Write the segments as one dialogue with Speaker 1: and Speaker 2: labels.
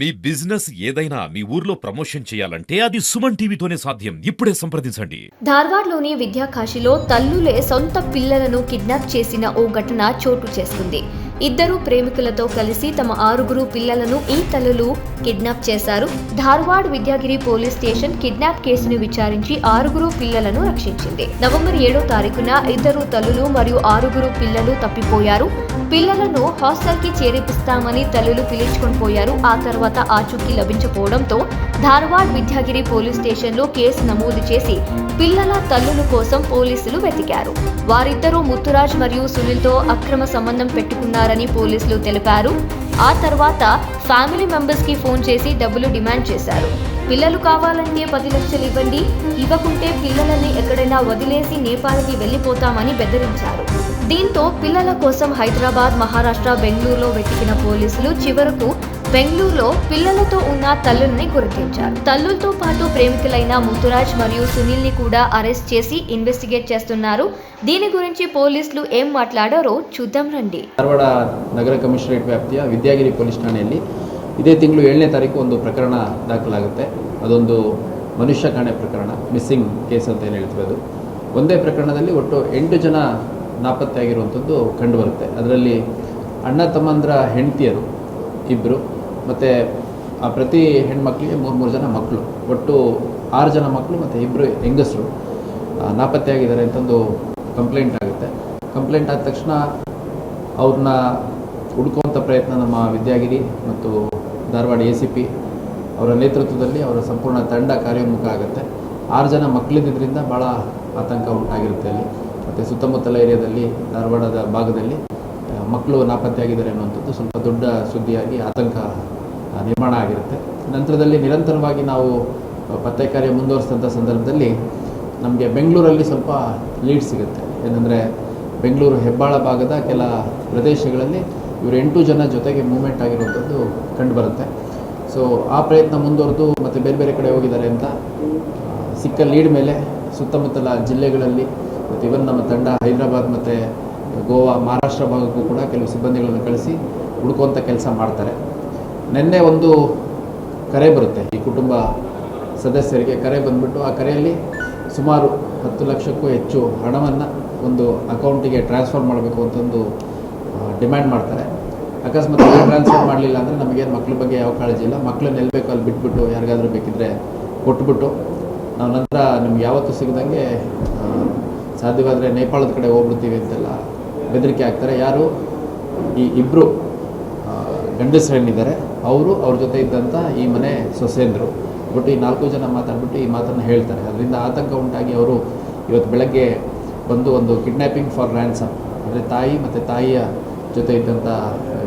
Speaker 1: మీ business ఏదైనా మీ ఊర్లో promotion చేయాలంటే అది సుమన్ టీవీతోనే సాధ్యం. ఇప్పుడే సంప్రదించండి.
Speaker 2: ధార్వాడ్లోని విద్యాకాశిలో తల్లులే సొంత పిల్లలను కిడ్నాప్ చేసిన ఓ ఘటన చోటు చేసుకుంది. ఇద్దరు ప్రేమికులతో కలిసి తమ 6 పిల్లలను ఈ తల్లులు కిడ్నాప్ చేశారు. Dharwad Vidyagiri police station kidnap కేసును విచారించి 6 పిల్లలను రక్షించింది. నవంబర్ 7వ తారీఖున ఇద్దరు తల్లులు మరియు 6 పిల్లలు తప్పిపోయారు. పిల్లలను హాస్టల్కి చేర్పిస్తామని తల్లులు పిలుచుకొని పోయారు. ఆ తర్వాత ఆచూకీ లభించకపోవడంతో ధార్వాడ్ విద్యాగిరి పోలీస్ స్టేషన్లో కేసు నమోదు చేసి పిల్లల తల్లుల కోసం పోలీసులు వెతికారు. వారిద్దరూ ముత్తురాజ్ మరియు సునీల్తో అక్రమ సంబంధం పెట్టుకున్నారని పోలీసులు తెలిపారు. ఆ తర్వాత ఫ్యామిలీ మెంబర్స్ కి ఫోన్ చేసి డబ్బులు డిమాండ్ చేశారు. పిల్లలు కావాలంటే 10 లక్షలు ఇవ్వండి, ఇవ్వకుంటే పిల్లలని ఎక్కడైనా వదిలేసి నేపాల్కి వెళ్లిపోతామని బెదిరించారు. దీంతో పిల్లల కోసం హైదరాబాద్, మహారాష్ట్ర, బెంగళూరులో వెతికిన పోలీసులు చివరకు బెంగళూరులో పిల్లలతో ఉన్న తల్లుల్ని గుర్తించారు. తల్లులతో పాటు ప్రేమికులైన ముత్తురాజ్ మరియు సునీల్ ని కూడా అరెస్ట్ చేసి ఇన్వెస్టిగేట్ చేస్తున్నారు. దీని గురించి పోలీసులు ఏం మాట్లాడారో చూద్దాం రండి.
Speaker 3: ಧಾರವಾಡ ನಗರ ಕಮಿಷನರೇಟ್ ವ್ಯಾಪ್ತಿಯ ವಿದ್ಯಾಗಿರಿ ಪೊಲೀಸ್ ಠಾಣೆಯಲ್ಲಿ ಇದೇ ತಿಂಗಳು 7ನೇ ತಾರೀಕು ಒಂದು ಪ್ರಕರಣ ದಾಖಲಾಗುತ್ತೆ. ಅದೊಂದು ಮನುಷ್ಯ ಕಾಣೆ ಪ್ರಕರಣ, ಮಿಸ್ಸಿಂಗ್ ಕೇಸ್ ಅಂತ ಏನು ಹೇಳ್ತೀವಿ. ಅದು ಒಂದೇ ಪ್ರಕರಣದಲ್ಲಿ ಒಟ್ಟು 8 ಜನ ನಾಪತ್ತೆ ಆಗಿರುವಂಥದ್ದು ಕಂಡುಬರುತ್ತೆ. ಅದರಲ್ಲಿ ಅಣ್ಣ ತಮ್ಮಂದ್ರ ಹೆಂಡತಿಯರು 2 ಮತ್ತು ಆ ಪ್ರತಿ ಹೆಣ್ಮಕ್ಳಿಗೆ 3 ಜನ ಮಕ್ಕಳು, ಒಟ್ಟು 6 ಜನ ಮಕ್ಕಳು ಮತ್ತು 2 ಹೆಂಗಸರು ನಾಪತ್ತೆ ಆಗಿದ್ದಾರೆ ಅಂತಂದು ಕಂಪ್ಲೇಂಟ್ ಆಗುತ್ತೆ. ಕಂಪ್ಲೇಂಟ್ ಆದ ತಕ್ಷಣ ಅವ್ರನ್ನ ಹುಡುಕುವಂಥ ಪ್ರಯತ್ನ ನಮ್ಮ ವಿದ್ಯಾಗಿರಿ ಮತ್ತು ಧಾರವಾಡ ACP ಅವರ ನೇತೃತ್ವದಲ್ಲಿ ಅವರ ಸಂಪೂರ್ಣ ತಂಡ ಕಾರ್ಯೋನ್ಮುಖ ಆಗುತ್ತೆ. 6 ಜನ ಮಕ್ಕಳಿದ್ದರಿಂದ ಭಾಳ ಆತಂಕ ಉಂಟಾಗಿರುತ್ತೆ ಅಲ್ಲಿ. ಮತ್ತು ಸುತ್ತಮುತ್ತಲ ಏರಿಯಾದಲ್ಲಿ ಧಾರವಾಡದ ಭಾಗದಲ್ಲಿ ಮಕ್ಕಳು ನಾಪತ್ತೆಯಾಗಿದ್ದಾರೆ ಅನ್ನುವಂಥದ್ದು ಸ್ವಲ್ಪ ದೊಡ್ಡ ಸುದ್ದಿಯಾಗಿ ಆತಂಕ ನಿರ್ಮಾಣ ಆಗಿರುತ್ತೆ. ನಂತರದಲ್ಲಿ ನಿರಂತರವಾಗಿ ನಾವು ಪತ್ತೆ ಕಾರ್ಯ ಮುಂದುವರಿಸಿದಂಥ ಸಂದರ್ಭದಲ್ಲಿ ನಮಗೆ ಬೆಂಗಳೂರಲ್ಲಿ ಸ್ವಲ್ಪ ಲೀಡ್ ಸಿಗುತ್ತೆ. ಏನಂದರೆ ಬೆಂಗಳೂರು ಹೆಬ್ಬಾಳ ಭಾಗದ ಕೆಲ ಪ್ರದೇಶಗಳಲ್ಲಿ ಇವರು 8 ಜನ ಜೊತೆಗೆ ಮೂವ್ಮೆಂಟ್ ಆಗಿರುವಂಥದ್ದು ಕಂಡುಬರುತ್ತೆ. ಸೊ ಆ ಪ್ರಯತ್ನ ಮುಂದುವರೆದು ಮತ್ತು ಬೇರೆ ಬೇರೆ ಕಡೆ ಹೋಗಿದ್ದಾರೆ ಅಂತ ಸಿಕ್ಕ ಲೀಡ್ ಮೇಲೆ ಸುತ್ತಮುತ್ತಲ ಜಿಲ್ಲೆಗಳಲ್ಲಿ ಮತ್ತು ಇವನ್ ನಮ್ಮ ತಂಡ ಹೈದರಾಬಾದ್ ಮತ್ತು ಗೋವಾ, ಮಹಾರಾಷ್ಟ್ರ ಭಾಗಕ್ಕೂ ಕೂಡ ಕೆಲವು ಸಿಬ್ಬಂದಿಗಳನ್ನು ಕಳಿಸಿ ಹುಡುಕುವಂಥ ಕೆಲಸ ಮಾಡ್ತಾರೆ. ನಿನ್ನೆ ಒಂದು ಕರೆ ಬರುತ್ತೆ, ಈ ಕುಟುಂಬ ಸದಸ್ಯರಿಗೆ ಕರೆ ಬಂದುಬಿಟ್ಟು ಆ ಕರೆಯಲ್ಲಿ ಸುಮಾರು 10 ಲಕ್ಷಕ್ಕೂ ಹೆಚ್ಚು ಹಣವನ್ನು ಒಂದು ಅಕೌಂಟಿಗೆ ಟ್ರಾನ್ಸ್ಫರ್ ಮಾಡಬೇಕು ಅಂತಂದು ಡಿಮ್ಯಾಂಡ್ ಮಾಡ್ತಾರೆ. ಅಕಸ್ಮಾತ್ ಟ್ರಾನ್ಸ್ಫರ್ ಮಾಡಲಿಲ್ಲ ಅಂದರೆ ನಮಗೇನು ಮಕ್ಕಳ ಬಗ್ಗೆ ಯಾವ ಕಾಳಜಿ ಇಲ್ಲ, ಮಕ್ಕಳನ್ನ ಎಲ್ಲಿ ಬೇಕೋ ಅಲ್ಲಿ ಬಿಟ್ಬಿಟ್ಟು ಯಾರಿಗಾದರೂ ಬೇಕಿದ್ದರೆ ಕೊಟ್ಬಿಟ್ಟು ನಾವು ನಂತರ ನಿಮ್ಗೆ ಯಾವತ್ತೂ ಸಿಗದಂಗೆ ಸಾಧ್ಯವಾದರೆ ನೇಪಾಳದ ಕಡೆ ಹೋಗ್ಬಿಡ್ತೀವಿ ಅಂತೆಲ್ಲ ಬೆದರಿಕೆ ಆಗ್ತಾರೆ. ಯಾರು ಈ 2 ಗಂಡಸರೇನಿದ್ದಾರೆ ಅವರು, ಅವ್ರ ಜೊತೆ ಇದ್ದಂಥ ಈ ಮನೆ ಸೊಸೆಂದರು ಒಟ್ಟು ಈ 4 ಜನ ಮಾತಾಡ್ಬಿಟ್ಟು ಈ ಮಾತನ್ನು ಹೇಳ್ತಾರೆ. ಅದರಿಂದ ಆತಂಕ ಉಂಟಾಗಿ ಅವರು ಇವತ್ತು ಬೆಳಗ್ಗೆ ಬಂದು ಒಂದು ಕಿಡ್ನ್ಯಾಪಿಂಗ್ ಫಾರ್ ರ್ಯಾನ್ಸಮ್, ಅಂದರೆ ತಾಯಿ ಮತ್ತು ತಾಯಿಯ ಜೊತೆ ಇದ್ದಂಥ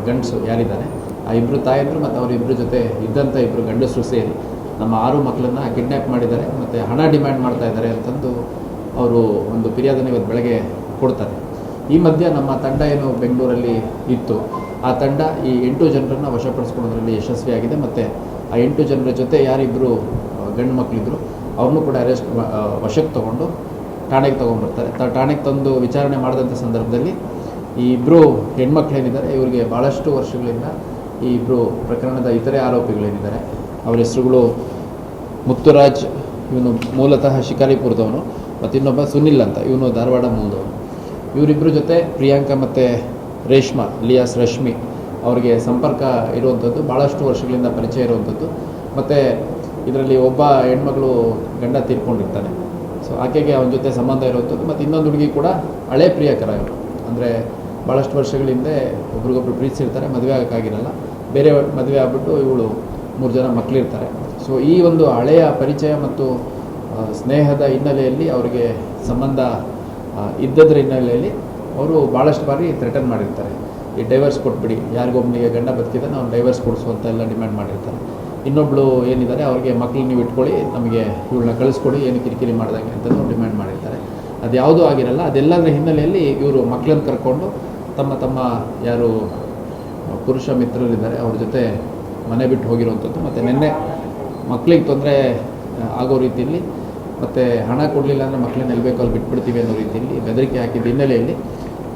Speaker 3: ಗಂಡಸು ಯಾರಿದ್ದಾರೆ ಆ 2 ತಾಯಂದರು ಮತ್ತು ಅವ್ರ 2 ಜೊತೆ ಇದ್ದಂಥ 2 ಗಂಡಸರು ಸೇರಿ ನಮ್ಮ 6 ಮಕ್ಕಳನ್ನು ಕಿಡ್ನ್ಯಾಪ್ ಮಾಡಿದ್ದಾರೆ ಮತ್ತು ಹಣ ಡಿಮ್ಯಾಂಡ್ ಮಾಡ್ತಾ ಇದ್ದಾರೆ ಅಂತಂದು ಅವರು ಒಂದು ಫಿರ್ಯಾದನ್ನು ಇವತ್ತು ಬೆಳಗ್ಗೆ ಕೊಡ್ತಾರೆ. ಈ ಮಧ್ಯೆ ನಮ್ಮ ತಂಡ ಏನು ಬೆಂಗಳೂರಲ್ಲಿ ಇತ್ತು, ಆ ತಂಡ ಈ 8 ಜನರನ್ನು ವಶಪಡಿಸ್ಕೊಳ್ಳೋದ್ರಲ್ಲಿ ಯಶಸ್ವಿಯಾಗಿದೆ. ಮತ್ತು ಆ 8 ಜನರ ಜೊತೆ ಯಾರಿಬ್ಬರು ಗಂಡು ಮಕ್ಕಳಿದ್ರು ಅವ್ರನ್ನೂ ಕೂಡ ವಶಕ್ಕೆ ತೊಗೊಂಡು ಠಾಣೆಗೆ ತೊಗೊಂಡ್ಬರ್ತಾರೆ. ಠಾಣೆಗೆ ತಂದು ವಿಚಾರಣೆ ಮಾಡಿದಂಥ ಸಂದರ್ಭದಲ್ಲಿ ಈ 2 ಹೆಣ್ಮಕ್ಳೇನಿದ್ದಾರೆ ಇವರಿಗೆ ಭಾಳಷ್ಟು ವರ್ಷಗಳಿಂದ ಈ 2 ಪ್ರಕರಣದ ಇತರೆ ಆರೋಪಿಗಳೇನಿದ್ದಾರೆ ಅವರ ಹೆಸರುಗಳು ಮುತ್ತುರಾಜ್, ಇವನು ಮೂಲತಃ ಶಿಕಾರಿಪುರದವನು, ಮತ್ತು ಇನ್ನೊಬ್ಬ ಸುನಿಲ್ ಅಂತ, ಇವನು ಧಾರವಾಡ ಮೂಲದವನು. ಇವರಿಬ್ಬರ ಜೊತೆ ಪ್ರಿಯಾಂಕಾ ಮತ್ತು ರೇಷ್ಮಾ ಲಿಯಾಸ್ ರಶ್ಮಿ ಅವರಿಗೆ ಸಂಪರ್ಕ ಇರುವಂಥದ್ದು, ಭಾಳಷ್ಟು ವರ್ಷಗಳಿಂದ ಪರಿಚಯ ಇರುವಂಥದ್ದು. ಮತ್ತು ಇದರಲ್ಲಿ ಒಬ್ಬ ಹೆಣ್ಮಗಳು ಗಂಡ ತೀರ್ಕೊಂಡಿರ್ತಾನೆ, ಸೊ ಆಕೆಗೆ ಅವನ ಜೊತೆ ಸಂಬಂಧ ಇರುವಂಥದ್ದು. ಮತ್ತು ಇನ್ನೊಂದು ಹುಡುಗಿ ಕೂಡ ಹಳೆ ಪ್ರಿಯಕರ ಇವರು, ಅಂದರೆ ಭಾಳಷ್ಟು ವರ್ಷಗಳಿಂದ ಒಬ್ರಿಗೊಬ್ರು ಪ್ರೀತಿಸಿರ್ತಾರೆ, ಮದುವೆ ಆಗೋಕ್ಕಾಗಿರಲ್ಲ, ಬೇರೆ ಮದುವೆ ಆಗ್ಬಿಟ್ಟು ಇವಳು 3 ಜನ ಮಕ್ಕಳಿರ್ತಾರೆ. ಸೊ ಈ ಒಂದು ಹಳೆಯ ಪರಿಚಯ ಮತ್ತು ಸ್ನೇಹದ ಹಿನ್ನೆಲೆಯಲ್ಲಿ ಅವರಿಗೆ ಸಂಬಂಧ ಇದ್ದದ್ರ ಹಿನ್ನೆಲೆಯಲ್ಲಿ ಅವರು ಭಾಳಷ್ಟು ಬಾರಿ ಥ್ರೆಟನ್ ಮಾಡಿರ್ತಾರೆ. ಈ ಡೈವರ್ಸ್ ಕೊಟ್ಬಿಡಿ, ಯಾರಿಗೊಬ್ಬನಿಗೆ ಗಂಡ ಬದುಕಿದ್ದಾನೆ ಅವ್ನು ಡೈವರ್ಸ್ ಕೊಡಿಸುವಂತ ಎಲ್ಲ ಡಿಮ್ಯಾಂಡ್ ಮಾಡಿರ್ತಾರೆ. ಇನ್ನೊಬ್ಳು ಏನಿದ್ದಾರೆ ಅವ್ರಿಗೆ ಮಕ್ಕಳು ನೀವು ಇಟ್ಕೊಳ್ಳಿ, ನಮಗೆ ಇವಳನ್ನ ಕಳಿಸ್ಕೊಡಿ, ಏನು ಕಿರಿಕಿರಿ ಮಾಡ್ದಂಗೆ ಅಂತ ಡಿಮ್ಯಾಂಡ್ ಮಾಡಿರ್ತಾರೆ. ಅದು ಯಾವುದೂ ಆಗಿರಲ್ಲ. ಅದೆಲ್ಲದರ ಹಿನ್ನೆಲೆಯಲ್ಲಿ ಇವರು ಮಕ್ಕಳನ್ನು ಕರ್ಕೊಂಡು ತಮ್ಮ ಯಾರು ಪುರುಷ ಮಿತ್ರರಿದ್ದಾರೆ ಅವ್ರ ಜೊತೆ ಮನೆ ಬಿಟ್ಟು ಹೋಗಿರುವಂಥದ್ದು. ಮತ್ತು ನಿನ್ನೆ ಮಕ್ಕಳಿಗೆ ತೊಂದರೆ ಆಗೋ ರೀತಿಯಲ್ಲಿ ಮತ್ತು ಹಣ ಕೊಡಲಿಲ್ಲ ಅಂದರೆ ಮಕ್ಕಳನ್ನ ಎಲ್ಲಿ ಬೇಕೋ ಅಲ್ಲಿ ಬಿಟ್ಬಿಡ್ತೀವಿ ಅನ್ನೋ ರೀತಿಯಲ್ಲಿ ಬೆದರಿಕೆ ಹಾಕಿದ ಹಿನ್ನೆಲೆಯಲ್ಲಿ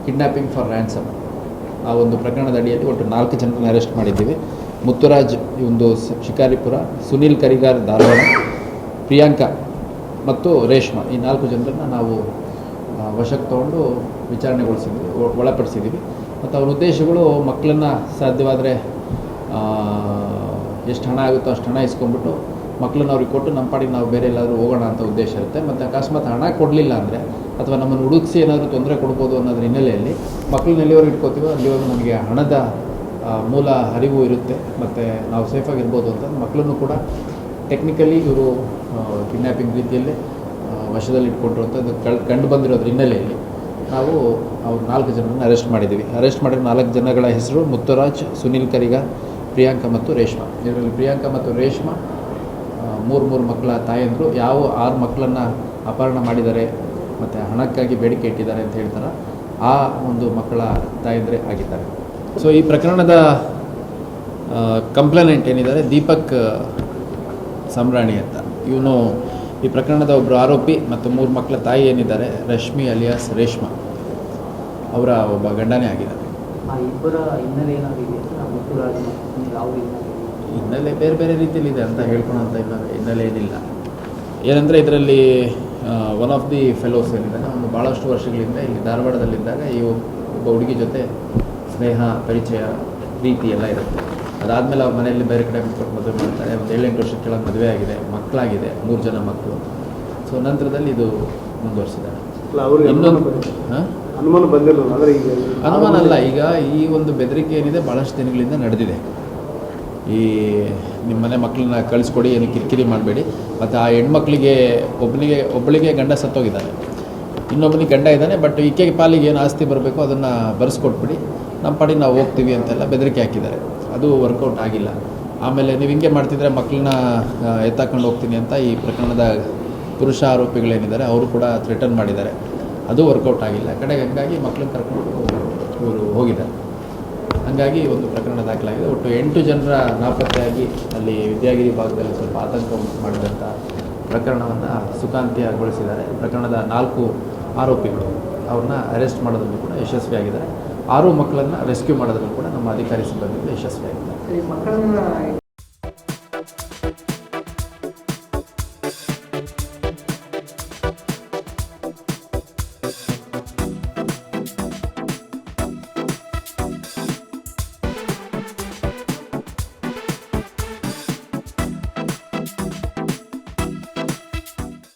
Speaker 3: ಕಿಡ್ನ್ಯಾಪಿಂಗ್ ಫಾರ್ ರ್ಯಾನ್ಸಮ್ ಆ ಒಂದು ಪ್ರಕರಣದ ಅಡಿಯಲ್ಲಿ ಒಟ್ಟು 4 ಜನರನ್ನು ಅರೆಸ್ಟ್ ಮಾಡಿದ್ದೀವಿ. ಮುತ್ತುರಾಜ್ ಒಂದು ಶಿಕಾರಿಪುರ, ಸುನೀಲ್ ಕರಿಗಾರ್ ಧಾರವಾಡ, ಪ್ರಿಯಾಂಕಾ ಮತ್ತು ರೇಷ್ಮಾ ಈ 4 ಜನರನ್ನು ನಾವು ವಶಕ್ಕೆ ತೊಗೊಂಡು ವಿಚಾರಣೆಗೊಳಿಸಿದ್ವಿ, ಒಳಪಡಿಸಿದ್ದೀವಿ. ಮತ್ತು ಅವ್ರ ಉದ್ದೇಶಗಳು ಮಕ್ಕಳನ್ನು ಸಾಧ್ಯವಾದರೆ ಎಷ್ಟು ಹಣ ಆಗುತ್ತೋ ಅಷ್ಟು ಹಣ ಇಸ್ಕೊಂಡ್ಬಿಟ್ಟು ಮಕ್ಕಳನ್ನ ಅವ್ರಿಗೆ ಕೊಟ್ಟು ನಮ್ಮ ಪಾಡಿಗೆ ನಾವು ಬೇರೆ ಎಲ್ಲಾದರೂ ಹೋಗೋಣ ಅಂತ ಉದ್ದೇಶ ಇರುತ್ತೆ. ಮತ್ತು ಅಕಸ್ಮಾತ್ ಹಣ ಕೊಡಲಿಲ್ಲ ಅಂದರೆ ಅಥವಾ ನಮ್ಮನ್ನು ಹುಡುಕಿಸಿ ಏನಾದರೂ ತೊಂದರೆ ಕೊಡ್ಬೋದು ಅನ್ನೋದ್ರ ಹಿನ್ನೆಲೆಯಲ್ಲಿ ಮಕ್ಕಳನ್ನ ಎಲ್ಲಿವರೆಗೆ ಇಟ್ಕೋತೀವೋ ಅಲ್ಲಿವರೆಗೂ ನಮಗೆ ಹಣದ ಮೂಲ ಹರಿವು ಇರುತ್ತೆ ಮತ್ತು ನಾವು ಸೇಫಾಗಿರ್ಬೋದು ಅಂತ ಮಕ್ಕಳನ್ನು ಕೂಡ ಟೆಕ್ನಿಕಲಿ ಇವರು ಕಿಡ್ನ್ಯಾಪಿಂಗ್ ರೀತಿಯಲ್ಲೇ ವಶದಲ್ಲಿ ಇಟ್ಕೊಂಡ್ರು ಅಂತ ಕಂಡು ಬಂದಿರೋದ್ರ ಹಿನ್ನೆಲೆಯಲ್ಲಿ ನಾವು ಅವ್ರು 4 ಜನರನ್ನು ಅರೆಸ್ಟ್ ಮಾಡಿದ್ದೀವಿ. ಅರೆಸ್ಟ್ ಮಾಡಿರೋ 4 ಜನಗಳ ಹೆಸರು ಮುತ್ತುರಾಜ್, ಸುನೀಲ್ ಕರಿಗಾರ್, ಪ್ರಿಯಾಂಕಾ ಮತ್ತು ರೇಷ್ಮಾ. ಇದರಲ್ಲಿ ಪ್ರಿಯಾಂಕಾ ಮತ್ತು ರೇಷ್ಮಾ 3 ಮಕ್ಕಳ ತಾಯಂದರು. ಯಾವ 6 ಮಕ್ಕಳನ್ನು ಅಪಹರಣ ಮಾಡಿದ್ದಾರೆ ಮತ್ತು ಹಣಕ್ಕಾಗಿ ಬೇಡಿಕೆ ಇಟ್ಟಿದ್ದಾರೆ ಅಂತ ಹೇಳ್ತಾರೆ, ಆ ಒಂದು ಮಕ್ಕಳ ತಾಯಂದರೆ ಆಗಿದ್ದಾರೆ. ಸೊ ಈ ಪ್ರಕರಣದ ಕಂಪ್ಲೇನೆಂಟ್ ಏನಿದ್ದಾರೆ ದೀಪಕ್ ಸಾಮ್ರಾಣಿ ಅಂತ, ಇವನು ಈ ಪ್ರಕರಣದ ಒಬ್ಬರು ಆರೋಪಿ ಮತ್ತು 3 ಮಕ್ಕಳ ತಾಯಿ ಏನಿದ್ದಾರೆ ರಶ್ಮಿ ಅಲಿಯಾಸ್ ರೇಷ್ಮಾ ಅವರ ಒಬ್ಬ ಗಂಡನೇ ಆಗಿದ್ದಾರೆ. ಹಿನ್ನೆಲೆ ಬೇರೆ ಬೇರೆ ರೀತಿಯಲ್ಲಿದೆ ಅಂತ ಹೇಳ್ಕೊಳಂತ ಹಿನ್ನೆಲೆ ಏನಿಲ್ಲ. ಏನಂದರೆ ಇದರಲ್ಲಿ ಒನ್ ಆಫ್ ದಿ ಫೆಲೋಸ್ ಏನಿದ್ದಾನೆ ಅವನು ಭಾಳಷ್ಟು ವರ್ಷಗಳಿಂದ ಇಲ್ಲಿ ಧಾರವಾಡದಲ್ಲಿದ್ದಾಗ ಈ ಒಬ್ಬ ಹುಡುಗಿ ಜೊತೆ ಸ್ನೇಹ, ಪರಿಚಯ, ಪ್ರೀತಿ ಎಲ್ಲ ಇರುತ್ತೆ. ಅದಾದಮೇಲೆ ಅವ್ರ ಮನೆಯಲ್ಲಿ ಬೇರೆ ಕಡೆ ಬಿಟ್ಕೊಟ್ಟು ಮದುವೆ ಮಾಡ್ತಾರೆ. ಒಂದು 7-8 ವರ್ಷದ ಕೆಳಗೆ ಮದುವೆ ಆಗಿದೆ, ಮಕ್ಕಳಾಗಿದೆ, 3 ಜನ ಮಕ್ಕಳು. ಸೊ ನಂತರದಲ್ಲಿ ಇದು ಮುಂದುವರಿಸಿದ್ದಾರೆ. ಇನ್ನೊಂದು
Speaker 4: ಅನುಮಾನ ಬಂದಿಲ್ಲ ಅಂದರೆ ಈಗ
Speaker 3: ಅನುಮಾನ ಅಲ್ಲ, ಈಗ ಈ ಒಂದು ಬೆದರಿಕೆ ಏನಿದೆ ಭಾಳಷ್ಟು ದಿನಗಳಿಂದ ನಡೆದಿದೆ. ಈ ನಿಮ್ಮ ಮನೆ ಮಕ್ಕಳನ್ನ ಕಳಿಸ್ಕೊಡಿ, ಏನು ಕಿರಿಕಿರಿ ಮಾಡಬೇಡಿ. ಮತ್ತು ಆ ಹೆಣ್ಮಕ್ಳಿಗೆ ಒಬ್ಬಳಿಗೆ ಗಂಡ ಸತ್ತೋಗಿದ್ದಾನೆ, ಇನ್ನೊಬ್ಬನಿಗೆ ಗಂಡ ಇದ್ದಾನೆ, ಬಟ್ ಈಕೆಗೆ ಪಾಲಿಗೆ ಏನು ಆಸ್ತಿ ಬರಬೇಕು ಅದನ್ನು ಬರೆಸ್ಕೊಟ್ಬಿಡಿ, ನಮ್ಮ ಪಾಡಿಗೆ ನಾವು ಹೋಗ್ತೀವಿ ಅಂತೆಲ್ಲ ಬೆದರಿಕೆ ಹಾಕಿದ್ದಾರೆ. ಅದು ವರ್ಕೌಟ್ ಆಗಿಲ್ಲ. ಆಮೇಲೆ ನೀವು ಹಿಂಗೆ ಮಾಡ್ತಿದ್ರೆ ಮಕ್ಕಳನ್ನ ಎತ್ತಾಕೊಂಡು ಹೋಗ್ತೀನಿ ಅಂತ ಈ ಪ್ರಕರಣದ ಪುರುಷ ಆರೋಪಿಗಳೇನಿದ್ದಾರೆ ಅವರು ಕೂಡ ಥ್ರೆಟನ್ ಮಾಡಿದ್ದಾರೆ. ಅದು ವರ್ಕೌಟ್ ಆಗಿಲ್ಲ. ಕಡೆಗೆ ಹಂಗಾಗಿ ಮಕ್ಕಳನ್ನ ಕರ್ಕೊಂಡು ಇವರು ಹೋಗಿದ್ದಾರೆ. ಹಾಗಾಗಿ ಒಂದು ಪ್ರಕರಣ ದಾಖಲಾಗಿದೆ. ಒಟ್ಟು 8 ಜನರ ನಾಪತ್ತೆಯಾಗಿ ಅಲ್ಲಿ ವಿದ್ಯಾಗಿರಿ ಭಾಗದಲ್ಲಿ ಸ್ವಲ್ಪ ಆತಂಕ ಉಂಟು ಮಾಡಿದಂಥ ಪ್ರಕರಣವನ್ನು ಸುಖಾಂತ್ಯಗೊಳಿಸಿದ್ದಾರೆ. ಪ್ರಕರಣದ 4 ಆರೋಪಿಗಳು ಅವ್ರನ್ನ ಅರೆಸ್ಟ್ ಮಾಡೋದ್ರಲ್ಲಿ ಕೂಡ ಯಶಸ್ವಿಯಾಗಿದ್ದಾರೆ. 6 ಮಕ್ಕಳನ್ನು ರೆಸ್ಕ್ಯೂ ಮಾಡೋದ್ರಲ್ಲಿ ಕೂಡ ನಮ್ಮ ಅಧಿಕಾರಿ ಸಿಬ್ಬಂದಿಗಳು ಯಶಸ್ವಿಯಾಗಿದ್ದಾರೆ.